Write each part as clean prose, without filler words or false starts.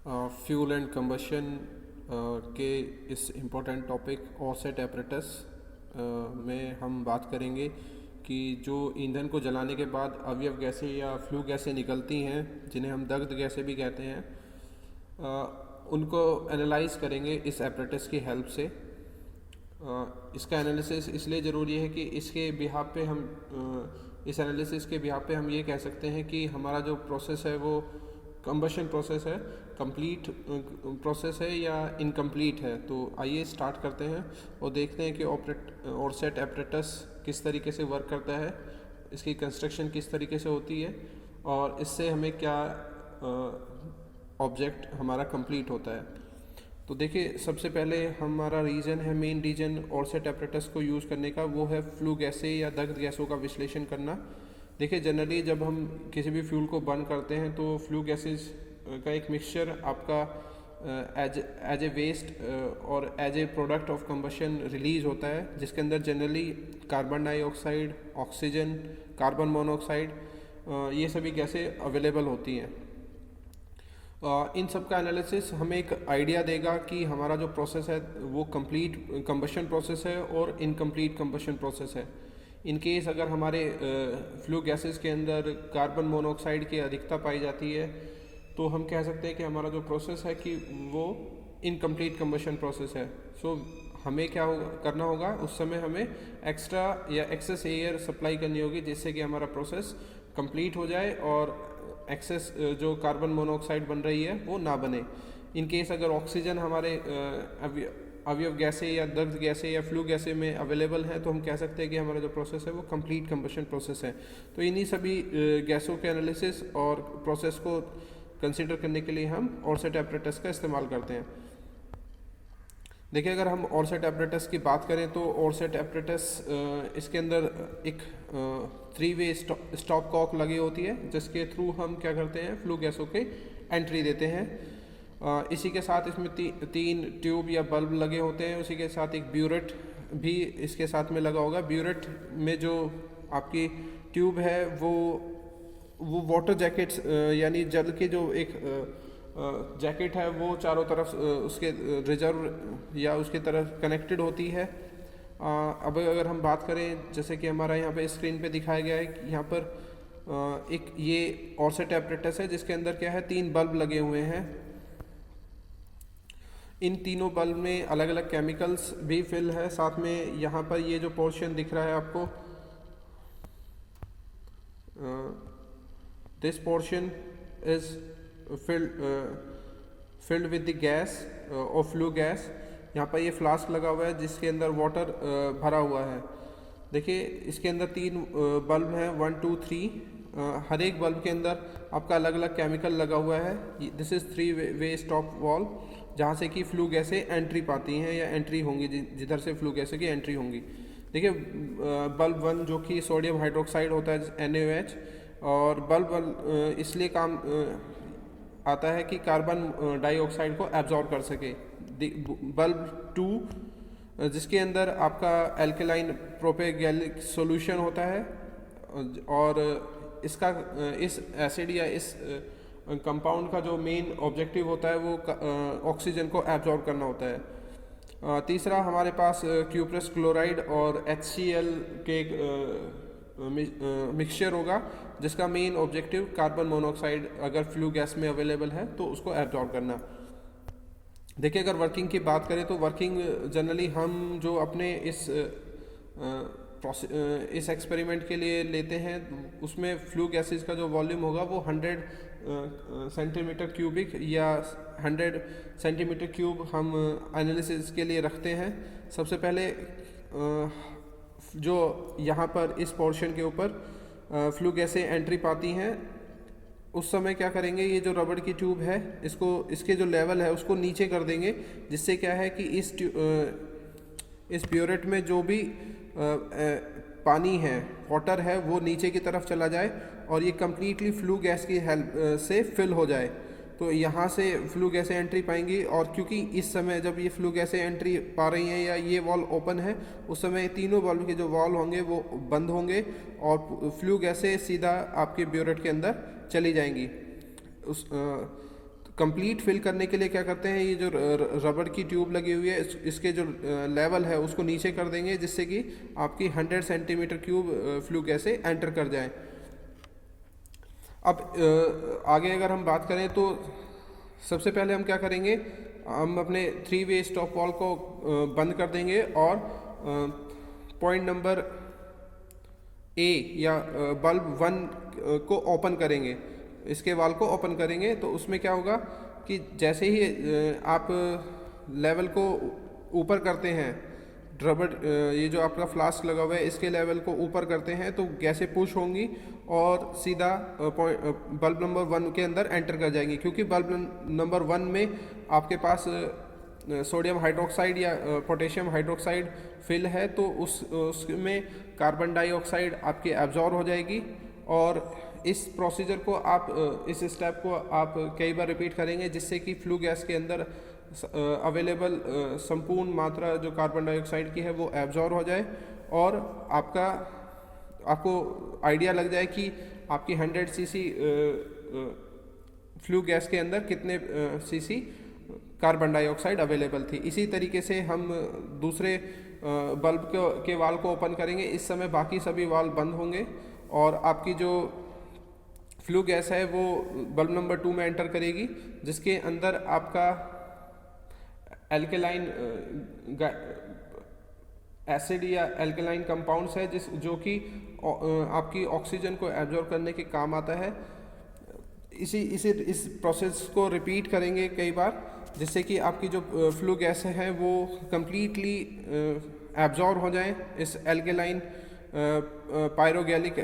Fuel and combustion के इस important topic offset apparatus में हम बात करेंगे कि जो ईंधन को जलाने के बाद अवयव गैसें या फ्लू गैसें निकलती हैं, जिन्हें हम दग्ध गैसें भी कहते हैं, उनको एनालाइज करेंगे इस एपरेटस की हेल्प से। इसका एनालिसिस इसलिए ज़रूरी है कि इसके बिहाफ पे हम इस एनालिसिस के बिहाफ पे हम ये कह सकते हैं कि हमारा जो प्रोसेस है वो कंबशन प्रोसेस है, कंप्लीट प्रोसेस है या इनकम्प्लीट है। तो आइए स्टार्ट करते हैं और देखते हैं कि ऑफसेट एपरेटस किस तरीके से वर्क करता है, इसकी कंस्ट्रक्शन किस तरीके से होती है और इससे हमें क्या ऑब्जेक्ट हमारा कंप्लीट होता है। तो देखिए, सबसे पहले हमारा रीज़न है, मेन रीज़न ऑफसेट एपरेटस को यूज़ करने का, वो है फ्लू गैसें या दग्ध गैसों का विश्लेषण करना। देखिए, जनरली जब हम किसी भी फ्यूल को बर्न करते हैं तो फ्लू गैसेस का एक मिक्सचर आपका एज ए वेस्ट और as a product of combustion release होता है, जिसके अंदर generally carbon dioxide, oxygen, carbon monoxide, ये सभी गैसें अवेलेबल होती हैं। इन सब का एनालिसिस हमें एक आइडिया देगा कि हमारा जो प्रोसेस है वो कंप्लीट कंबशन प्रोसेस है और इनकम्प्लीट कंबशन प्रोसेस है। इन केस अगर हमारे फ्लू गैसेस के अंदर कार्बन मोनोऑक्साइड की अधिकता पाई जाती है तो हम कह सकते हैं कि हमारा जो प्रोसेस है कि वो इनकम्प्लीट कंबशन प्रोसेस है। सो हमें क्या करना होगा, उस समय हमें एक्स्ट्रा या एक्सेस एयर सप्लाई करनी होगी, जिससे कि हमारा प्रोसेस कंप्लीट हो जाए और एक्सेस जो कार्बन मोनोऑक्साइड बन रही है वो ना बने। इन केस अगर ऑक्सीजन हमारे अवयव गैसें या दग्ध गैसें या फ्लू गैसें में अवेलेबल है तो हम कह सकते हैं कि हमारा जो प्रोसेस है वो कंप्लीट कंबशन प्रोसेस है। तो इन्हीं सभी गैसों के एनालिसिस और प्रोसेस को कंसिडर करने के लिए हम ऑफसेट एपरेटस का इस्तेमाल करते हैं। देखिए, अगर हम ऑफसेट एपरेटस की बात करें तो ऑफसेट एपरेटस इसके अंदर एक 3-वे स्टॉप कॉक लगी होती है, जिसके थ्रू हम क्या करते हैं, फ्लू गैसों के एंट्री देते हैं। इसी के साथ इसमें 3 ट्यूब या बल्ब लगे होते हैं। उसी के साथ एक ब्यूरेट भी इसके साथ में लगा होगा। ब्यूरेट में जो आपकी ट्यूब है वो वाटर जैकेट्स यानी जल के जो एक जैकेट है वो चारों तरफ उसके रिजर्व या उसकी तरफ कनेक्टेड होती है। अब अगर हम बात करें, जैसे कि हमारा यहाँ पे स्क्रीन पे दिखाया गया है कि यहाँ पर एक ये ऑफसेट एपरेटस है जिसके अंदर क्या है, 3 बल्ब लगे हुए हैं। इन तीनों बल्ब में अलग अलग केमिकल्स भी फिल है। साथ में यहाँ पर ये जो पोर्शन दिख रहा है आपको, this portion is filled with the gas और फ्लू गैस। यहाँ पर ये फ्लास्क लगा हुआ है जिसके अंदर वाटर भरा हुआ है। देखिए, इसके अंदर 3 बल्ब हैं, 1, 2, 3। हर एक बल्ब के अंदर आपका अलग अलग केमिकल लगा हुआ है। दिस इज़ 3-वे स्टॉप वाल्व, जहाँ से कि फ्लू गैसें एंट्री पाती हैं या एंट्री होंगी, जिधर से फ्लू गैसें की एंट्री होंगी। देखिए, बल्ब 1 जो कि सोडियम हाइड्रोक्साइड होता है, NaOH, और बल्ब इसलिए काम आता है कि कार्बन डाइऑक्साइड को एब्जॉर्ब कर सके। बल्ब 2 जिसके अंदर आपका एल्केलाइन प्रोपेगैलिक सॉल्यूशन होता है और इसका इस एसिड या इस कंपाउंड का जो मेन ऑब्जेक्टिव होता है वो ऑक्सीजन को एब्जॉर्ब करना होता है। तीसरा हमारे पास क्यूप्रस क्लोराइड और HCl के मिक्सचर होगा, जिसका मेन ऑब्जेक्टिव कार्बन मोनोऑक्साइड अगर फ्लू गैस में अवेलेबल है तो उसको एब्जॉर्ब करना। देखिए, अगर वर्किंग की बात करें तो वर्किंग जनरली हम जो अपने इस एक्सपेरिमेंट के लिए लेते हैं उसमें फ्लू गैसेस का जो वॉल्यूम होगा वो 100 सेंटीमीटर क्यूबिक या 100 सेंटीमीटर क्यूब हम एनालिसिस के लिए रखते हैं। सबसे पहले जो यहाँ पर इस पोर्शन के ऊपर फ्लू गैसें एंट्री पाती हैं, उस समय क्या करेंगे, ये जो रबड़ की ट्यूब है इसके जो लेवल है उसको नीचे कर देंगे, जिससे क्या है कि इस ब्यूरेट में जो भी पानी है, वाटर है, वो नीचे की तरफ चला जाए और ये कम्प्लीटली फ्लू गैस की हेल्प से फिल हो जाए। तो यहाँ से फ्लू गैसें एंट्री पाएंगी और क्योंकि इस समय जब ये फ्लू गैसें एंट्री पा रही हैं या ये वॉल्व ओपन है, उस समय तीनों वॉल्व के जो वॉल्व होंगे वो बंद होंगे और फ्लू गैसें सीधा आपके ब्यूरेट के अंदर चली जाएंगी। कंप्लीट फिल करने के लिए क्या करते हैं, ये जो रबड़ की ट्यूब लगी हुई है इसके जो लेवल है उसको नीचे कर देंगे, जिससे कि आपकी 100 सेंटीमीटर क्यूब फ्लू गैसें एंटर कर जाएं। अब आगे अगर हम बात करें तो सबसे पहले हम क्या करेंगे, हम अपने 3 वे स्टॉप वॉल को बंद कर देंगे और पॉइंट नंबर ए या बल्ब 1 को ओपन करेंगे, इसके वाल को ओपन करेंगे। तो उसमें क्या होगा कि जैसे ही आप लेवल को ऊपर करते हैं, रबड़ ये जो आपका फ्लास्क लगा हुआ है इसके लेवल को ऊपर करते हैं तो गैसें पुश होंगी और सीधा बल्ब नंबर 1 के अंदर एंटर कर जाएंगी, क्योंकि बल्ब नंबर 1 में आपके पास सोडियम हाइड्रोक्साइड या पोटेशियम हाइड्रोक्साइड फिल है, तो उसमें कार्बन डाइऑक्साइड आपकी एब्जॉर्ब हो जाएगी। और इस प्रोसीजर को आप इस स्टेप को आप कई बार रिपीट करेंगे, जिससे कि फ्लू गैस के अंदर अवेलेबल संपूर्ण मात्रा जो कार्बन डाइऑक्साइड की है वो एब्जॉर्ब हो जाए और आपको आइडिया लग जाए कि आपकी 100 सीसी फ्लू गैस के अंदर कितने सीसी कार्बन डाइऑक्साइड अवेलेबल थी। इसी तरीके से हम दूसरे बल्ब के वाल को ओपन करेंगे। इस समय बाकी सभी वाल बंद होंगे और आपकी जो फ्लू गैस है वो बल्ब नंबर 2 में एंटर करेगी, जिसके अंदर आपका एल्केलाइन एसिड या एल्केलाइन कंपाउंड्स है जो कि आपकी ऑक्सीजन को एब्जॉर्ब करने के काम आता है। इस प्रोसेस को रिपीट करेंगे कई बार, जिससे कि आपकी जो फ्लू गैस है वो कम्प्लीटली एब्जॉर्ब हो जाएं इस एल्केलाइन पायरोगैलिक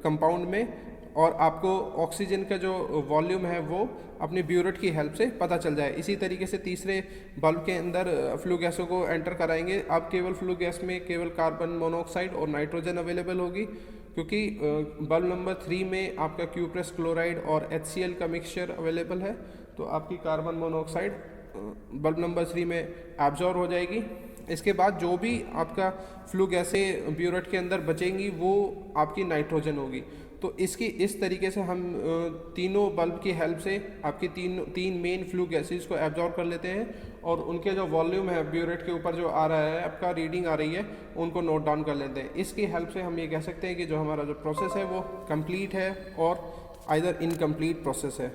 कंपाउंड में, और आपको ऑक्सीजन का जो वॉल्यूम है वो अपनी ब्यूरेट की हेल्प से पता चल जाए। इसी तरीके से तीसरे बल्ब के अंदर फ्लू गैसों को एंटर कराएंगे। अब केवल फ्लू गैस में केवल कार्बन मोनोऑक्साइड और नाइट्रोजन अवेलेबल होगी, क्योंकि बल्ब नंबर 3 में आपका क्यूप्रेस क्लोराइड और HCl का मिक्सचर अवेलेबल है, तो आपकी कार्बन मोनोऑक्साइड बल्ब नंबर 3 में एब्जॉर्ब हो जाएगी। इसके बाद जो भी आपका फ्लू गैसें ब्यूरेट के अंदर बचेंगी वो आपकी नाइट्रोजन होगी। तो इस तरीके से हम तीनों बल्ब की हेल्प से आपकी तीन मेन फ्लू गैसेस को एब्जॉर्ब कर लेते हैं और उनके जो वॉल्यूम है ब्यूरेट के ऊपर जो आ रहा है, आपका रीडिंग आ रही है, उनको नोट डाउन कर लेते हैं। इसकी हेल्प से हम ये कह सकते हैं कि जो हमारा जो प्रोसेस है वो कंप्लीट है और आइदर इनकम्प्लीट प्रोसेस है।